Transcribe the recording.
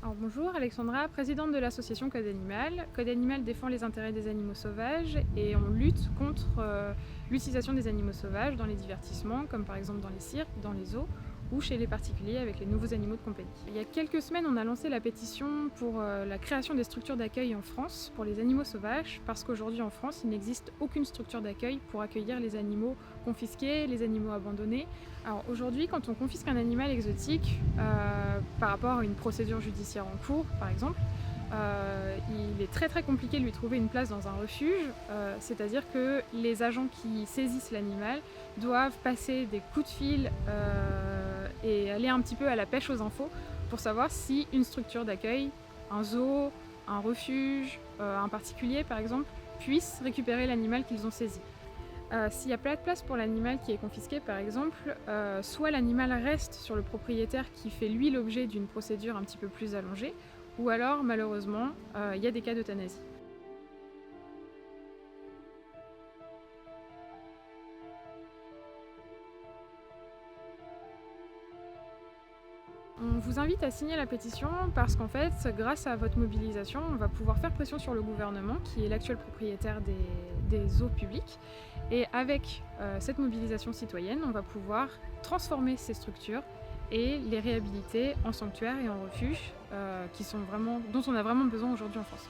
Alors bonjour, Alexandra, présidente de l'association Code Animal. Code Animal défend les intérêts des animaux sauvages et on lutte contre l'utilisation des animaux sauvages dans les divertissements, comme par exemple dans les cirques, dans les zoos ou chez les particuliers avec les nouveaux animaux de compagnie. Il y a quelques semaines, on a lancé la pétition pour la création des structures d'accueil en France pour les animaux sauvages, parce qu'aujourd'hui en France, il n'existe aucune structure d'accueil pour accueillir les animaux confisqués, les animaux abandonnés. Alors aujourd'hui, quand on confisque un animal exotique, par rapport à une procédure judiciaire en cours, par exemple, il est très compliqué de lui trouver une place dans un refuge, c'est-à-dire que les agents qui saisissent l'animal doivent passer des coups de fil et aller un petit peu à la pêche aux infos pour savoir si une structure d'accueil, un zoo, un refuge, un particulier par exemple, puisse récupérer l'animal qu'ils ont saisi. S'il n'y a pas de place pour l'animal qui est confisqué par exemple, soit l'animal reste sur le propriétaire qui fait lui l'objet d'une procédure un petit peu plus allongée, ou alors malheureusement il y a des cas d'euthanasie. On vous invite à signer la pétition parce qu'en fait, grâce à votre mobilisation, on va pouvoir faire pression sur le gouvernement, qui est l'actuel propriétaire des zoos publics. Et avec cette mobilisation citoyenne, on va pouvoir transformer ces structures et les réhabiliter en sanctuaires et en refuges dont on a vraiment besoin aujourd'hui en France.